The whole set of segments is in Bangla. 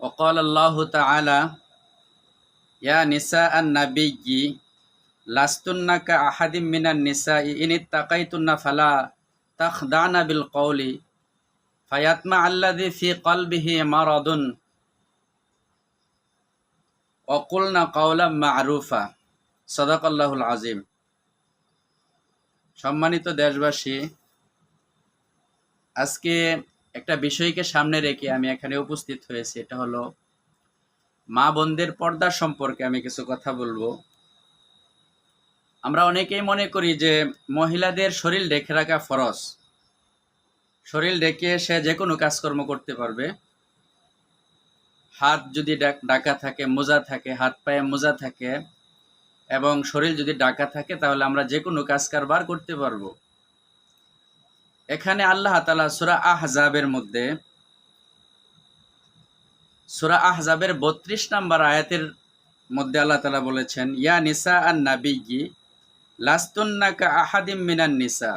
وقال الله تعالى يا نساء النبي لستن كأحد من النساء إن اتقيتن فلا تخضعن بالقول فيطمع الذي في قلبه مرض وقلن قولا معروفا صدق الله العظيم। সম্মানিত দেশবাসী, আজকে একটা বিষয়কে সামনে রেখে আমি এখানে উপস্থিত হয়েছি। এটা হলো মা বোনদের পর্দা সম্পর্কে আমি কিছু কথা বলবো। আমরা অনেকেই মনে করি যে মহিলাদের শরীর ঢেকে রাখা ফরজ, শরীর ঢেকে সে যে কোনো কাজকর্ম করতে পারবে। হাত যদি ঢাকা থাকে, মোজা থাকে, হাত পায়ে মোজা থাকে এবং শরীর যদি ঢাকা থাকে তাহলে আমরা যে কোনো কাজ কারবার করতে পারবো। এখানে আল্লাহ তাআলা সূরা আহজাবের মধ্যে সূরা আহজাবের 32 নম্বর আয়াতের মধ্যে আল্লাহ তাআলা বলেছেন, ইয়া নিসা আন নাবিয়্যি লাস্তুন্না কা আহাদিম মিনান নিসা,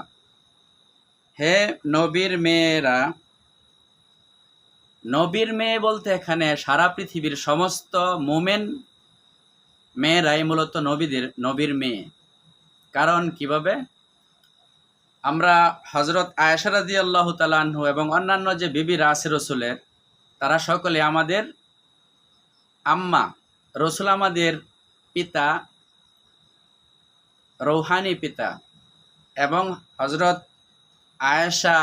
হে নবীর মেয়েরা। নবীর মেয়ে বলতে এখানে সারা পৃথিবীর সমস্ত মোমেন মেয়েরাই মূলত নবীর মেয়ে। কারণ কিভাবে? আমরা হযরত আয়েশা রাদিয়াল্লাহু তাআলা আনহু এবং অন্যান্য যে বিবিরা আছে রসুলের, তারা সকলে আমাদের আম্মা। রসুল আমাদের পিতা, রৌহানি পিতা, এবং হযরত আয়েশা,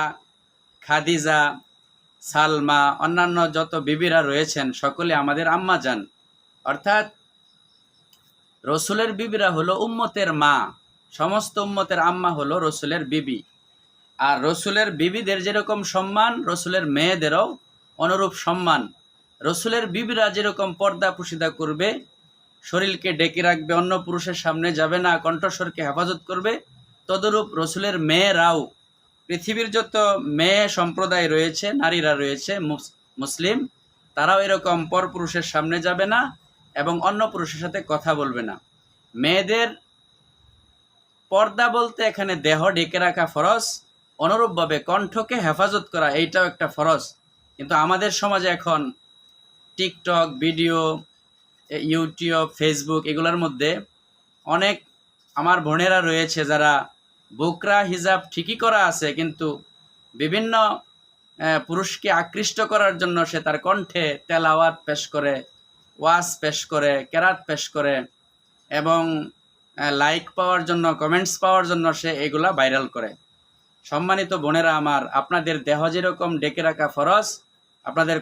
খাদিজা, সালমা, অন্যান্য যত বিবিরা রয়েছেন সকলে আমাদের আম্মা যান। অর্থাৎ রসুলের বিবিরা হলো উম্মতের মা, সমস্ত উম্মতের আম্মা হলো রসুলের বিবি। আর রসুলের বিবিদের যেরকম সম্মান, রসুলের মেয়েদেরও অনুরূপ সম্মান। রসুলের বিবিরা যেরকম পর্দা পুশিদা করবে, শরীরকে ডেকে রাখবে, অন্য পুরুষের সামনে যাবে না, কণ্ঠস্বরকে হেফাজত করবে, তদরূপ রসুলের মেয়েরাও, পৃথিবীর যত মেয়ে সম্প্রদায় রয়েছে, নারীরা রয়েছে মুসলিম, তারাও এরকম পরপুরুষের সামনে যাবে না এবং অন্য পুরুষের সাথে কথা বলবে না। মেয়েদের পর্দা বলতে এখানে দেহ ঢেকে রাখা ফরজ, অনুরূপভাবে কণ্ঠকে হেফাজত করা এইটাও একটা ফরজ। কিন্তু আমাদের সমাজে এখন টিকটক ভিডিও, ইউটিউব, ফেসবুক এগুলোর মধ্যে অনেক আমার বোনেরা রয়েছে যারা বুকরা হিজাব ঠিকই করা আছে, কিন্তু বিভিন্ন পুরুষকে আকৃষ্ট করার জন্য সে তার কণ্ঠে তেলাওয়াত পেশ করে, ওয়াজ পেশ করে, কেরাত পেশ করে এবং লাইক পাওয়ার জন্য, কমেন্টস পাওয়ার জন্য সে এগুলা ভাইরাল করে। সম্মানিত বোনেরা আমার, আপনাদের দেহ যেরকম ডেকে রাখা ফরজ, আপনাদের